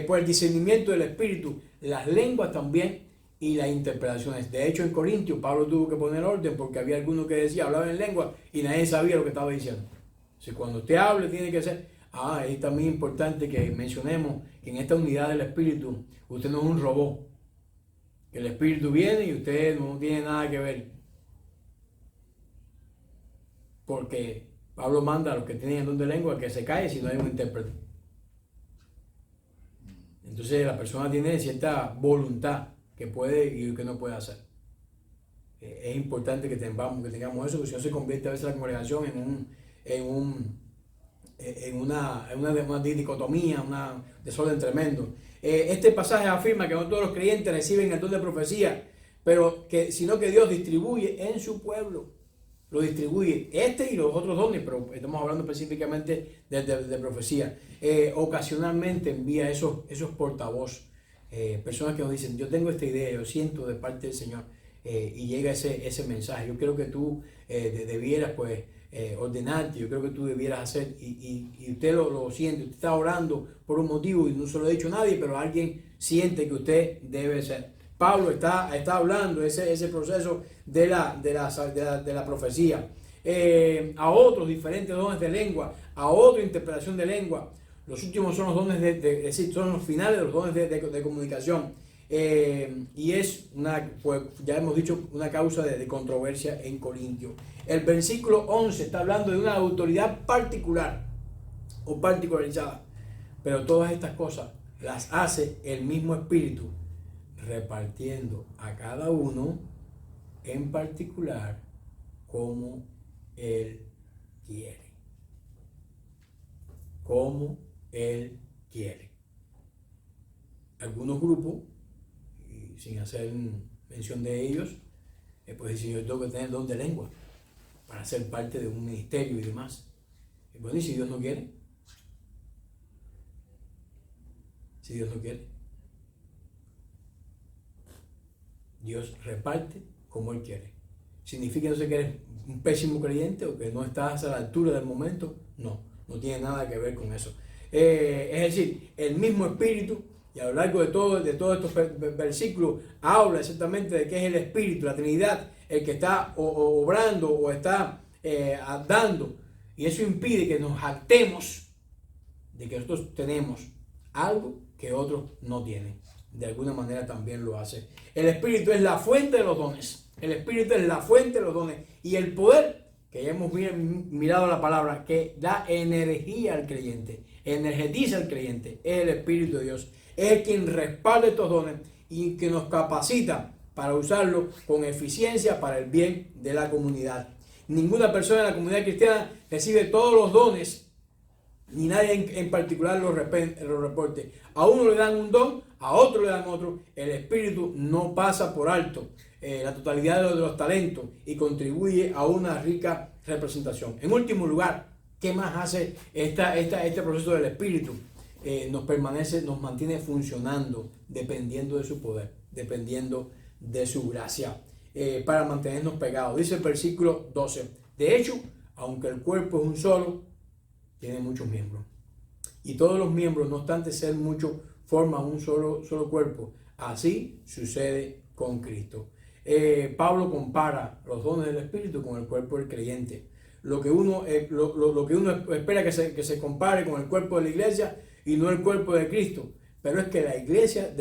Por el discernimiento del Espíritu, las lenguas también y las interpretaciones. De hecho, en Corintios, Pablo tuvo que poner orden porque había algunos que decían, hablaban en lengua y nadie sabía lo que estaba diciendo. Si cuando usted hable, tiene que ser... es también importante que mencionemos que en esta unidad del Espíritu, usted no es un robot. Que el Espíritu viene y usted no tiene nada que ver. Porque Pablo manda a los que tienen el don de lengua que se calle si no hay un intérprete. Entonces la persona tiene cierta voluntad que puede y que no puede hacer. Es importante que tengamos eso, porque si no se convierte a veces la congregación en una dicotomía, un desorden tremendo. Este pasaje afirma que no todos los creyentes reciben el don de profecía, sino que Dios distribuye en su pueblo. Lo distribuye y los otros dones, pero estamos hablando específicamente de profecía. Ocasionalmente envía esos portavoz, personas que nos dicen, yo tengo esta idea, yo siento de parte del Señor, y llega ese mensaje. Yo creo que tú debieras ordenarte, yo creo que tú debieras hacer, y usted lo siente, usted está orando por un motivo y no se lo ha dicho a nadie, pero alguien siente que usted debe ser. Pablo está hablando de ese proceso de la profecía. A otros diferentes dones de lengua, a otra interpretación de lengua. Los últimos son los dones es decir, son los finales de los dones de comunicación. Y es ya hemos dicho, una causa de controversia en Corintios. El versículo 11 está hablando de una autoridad particular o particularizada, pero todas estas cosas las hace el mismo Espíritu, repartiendo a cada uno en particular como Él quiere. Como Él quiere. Algunos grupos, y sin hacer mención de ellos, pues dicen, yo tengo que tener don de lengua para ser parte de un ministerio y demás. Y bueno, ¿y si Dios no quiere? Si Dios no quiere. Dios reparte como Él quiere. ¿Significa que eres un pésimo creyente o que no estás a la altura del momento? No tiene nada que ver con eso. Es decir, el mismo Espíritu, y a lo largo de todos estos versículos, habla exactamente de qué es el Espíritu, la Trinidad, el que está obrando o está dando. Y eso impide que nos jactemos de que nosotros tenemos algo que otros no tienen. De alguna manera también lo hace. El Espíritu es la fuente de los dones. El Espíritu es la fuente de los dones. Y el poder, que ya hemos mirado la palabra, que da energía al creyente, energetiza al creyente, es el Espíritu de Dios. Es quien respalda estos dones y que nos capacita para usarlos con eficiencia para el bien de la comunidad. Ninguna persona en la comunidad cristiana recibe todos los dones, ni nadie en particular los reporte. A uno le dan un don, a otro le dan otro. El Espíritu no pasa por alto la totalidad de los talentos y contribuye a una rica representación. En último lugar, ¿qué más hace este proceso del Espíritu? Nos mantiene funcionando dependiendo de su poder, dependiendo de su gracia, para mantenernos pegados. Dice el versículo 12: de hecho, aunque el cuerpo es un solo, tiene muchos miembros. Y todos los miembros, no obstante ser muchos, forman un solo cuerpo. Así sucede con Cristo. Pablo compara los dones del Espíritu con el cuerpo del creyente. Lo que uno espera que se compare con el cuerpo de la iglesia y no el cuerpo de Cristo. Pero es que la iglesia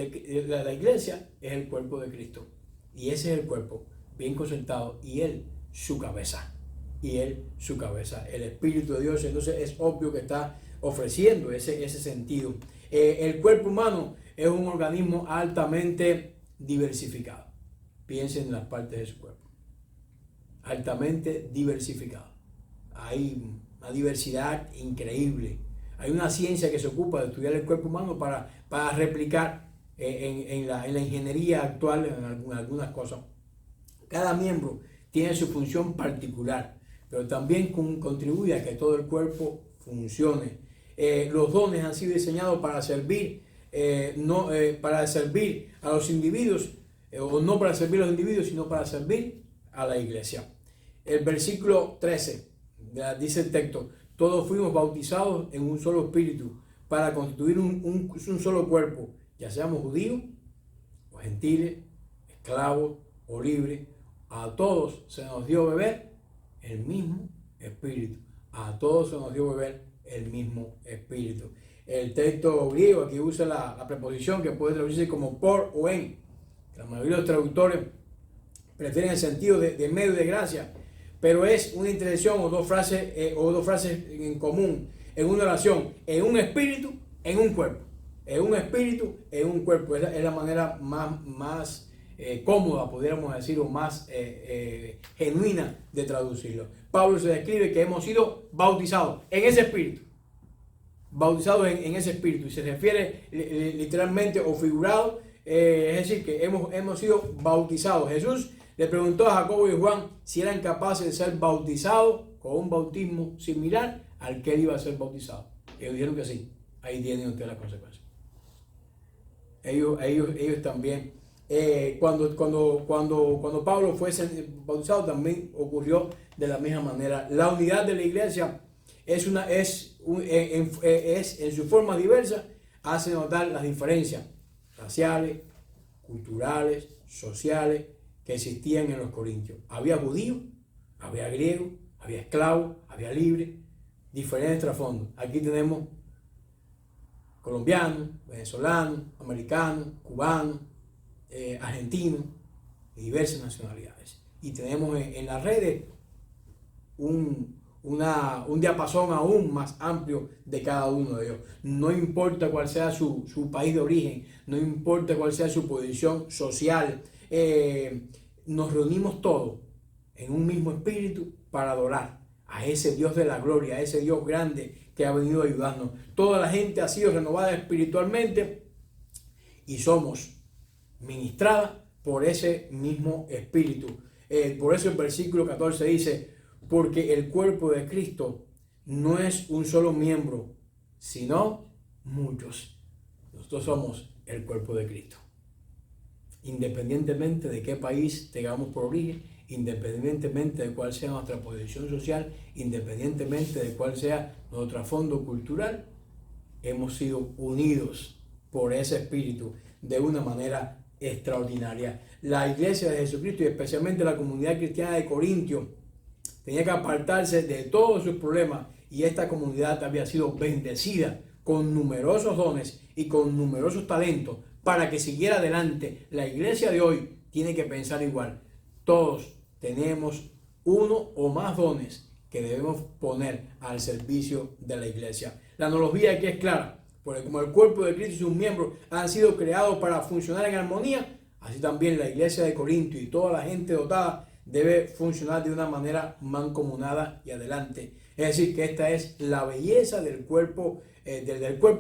es el cuerpo de Cristo. Y ese es el cuerpo bien concertado y Él su cabeza. El Espíritu de Dios. Entonces es obvio que está ofreciendo ese sentido. El cuerpo humano es un organismo altamente diversificado. Piensen en las partes de su cuerpo. Altamente diversificado. Hay una diversidad increíble. Hay una ciencia que se ocupa de estudiar el cuerpo humano para replicar en la ingeniería actual en algunas cosas. Cada miembro tiene su función particular, pero también contribuye a que todo el cuerpo funcione. Los dones han sido diseñados para servir, no para servir a los individuos, o no para servir a los individuos, sino para servir a la iglesia. El versículo 13 dice el texto: todos fuimos bautizados en un solo espíritu para constituir un solo cuerpo, ya seamos judíos o gentiles, esclavos o libres. A todos se nos dio beber el mismo espíritu. A todos se nos dio beber el mismo espíritu. El texto griego aquí usa la preposición que puede traducirse como por o en. La mayoría de los traductores prefieren el sentido de medio de gracia, pero es una interacción o dos frases en común, en una oración, en un espíritu, en un cuerpo. En un espíritu, en un cuerpo. Es la manera más cómoda, pudiéramos decir, o más genuina de traducirlo. Pablo se describe que hemos sido bautizados en ese espíritu. Bautizados en ese espíritu. Y se refiere literalmente o figurado, es decir, que hemos sido bautizados. Jesús le preguntó a Jacobo y Juan si eran capaces de ser bautizados con un bautismo similar al que él iba a ser bautizado. Ellos dijeron que sí. Ahí tienen ustedes las consecuencias. Ellos también. Cuando Pablo fue bautizado, también ocurrió de la misma manera. La unidad de la iglesia en su forma diversa, hace notar las diferencias raciales, culturales, sociales que existían en los corintios. Había judíos, había griegos, había esclavos, había libres, diferentes trasfondos. Aquí tenemos colombianos, venezolanos, americanos, cubanos, argentinos, de diversas nacionalidades. Y tenemos en las redes un diapasón aún más amplio de cada uno de ellos. No importa cuál sea su país de origen, no importa cuál sea su posición social, nos reunimos todos en un mismo espíritu para adorar a ese Dios de la gloria, a ese Dios grande que ha venido a ayudarnos. Toda la gente ha sido renovada espiritualmente y somos ministradas por ese mismo espíritu. Por eso el versículo 14 dice: porque el cuerpo de Cristo no es un solo miembro, sino muchos. Nosotros somos el cuerpo de Cristo. Independientemente de qué país tengamos por origen, independientemente de cuál sea nuestra posición social, independientemente de cuál sea nuestro trasfondo cultural, hemos sido unidos por ese espíritu de una manera extraordinaria. La iglesia de Jesucristo, y especialmente la comunidad cristiana de Corintio, tenía que apartarse de todos sus problemas, y esta comunidad había sido bendecida con numerosos dones y con numerosos talentos para que siguiera adelante. La iglesia de hoy tiene que pensar igual. Todos tenemos uno o más dones que debemos poner al servicio de la iglesia. La analogía aquí es clara, porque como el cuerpo de Cristo y sus miembros han sido creados para funcionar en armonía, así también la iglesia de Corinto y toda la gente dotada debe funcionar de una manera mancomunada y adelante. Es decir, que esta es la belleza del cuerpo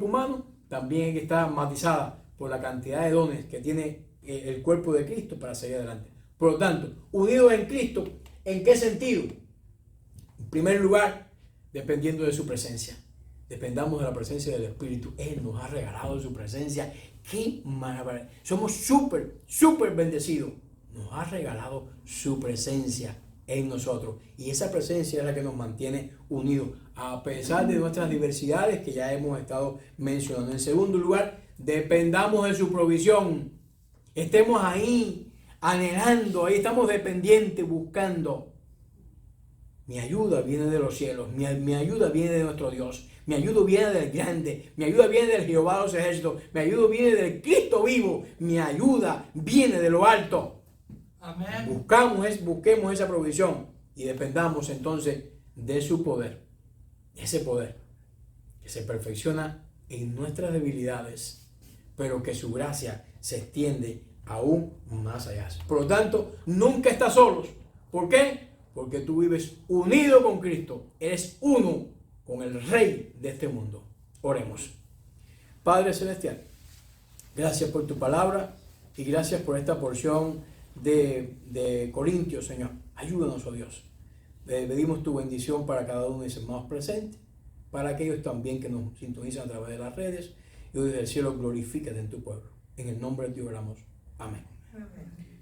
humano, también que está matizada por la cantidad de dones que tiene el cuerpo de Cristo para seguir adelante. Por lo tanto, unidos en Cristo, ¿en qué sentido? En primer lugar, dependiendo de su presencia. Dependamos de la presencia del Espíritu. Él nos ha regalado su presencia. ¡Qué maravilla! Somos súper bendecidos. Nos ha regalado su presencia en nosotros. Y esa presencia es la que nos mantiene unidos, a pesar de nuestras diversidades que ya hemos estado mencionando. En segundo lugar, dependamos de su provisión. Estemos ahí, anhelando, ahí estamos dependientes, buscando. Mi ayuda viene de los cielos, mi ayuda viene de nuestro Dios, mi ayuda viene del grande, mi ayuda viene del Jehová de los ejércitos, mi ayuda viene del Cristo vivo, mi ayuda viene de lo alto. Amén. Busquemos esa provisión y dependamos entonces de su poder, ese poder que se perfecciona en nuestras debilidades, pero que su gracia se extiende aún más allá. Por lo tanto, nunca estás solos. ¿Por qué? Porque tú vives unido con Cristo, eres uno con el Rey de este mundo. Oremos. Padre Celestial, gracias por tu palabra y gracias por esta porción de Corintios, Señor. Ayúdanos, oh Dios. Pedimos tu bendición para cada uno de mis hermanos presentes, para aquellos también que nos sintonizan a través de las redes. Y hoy desde el cielo glorifícate en tu pueblo. En el nombre de Dios oramos. Amén. Amén.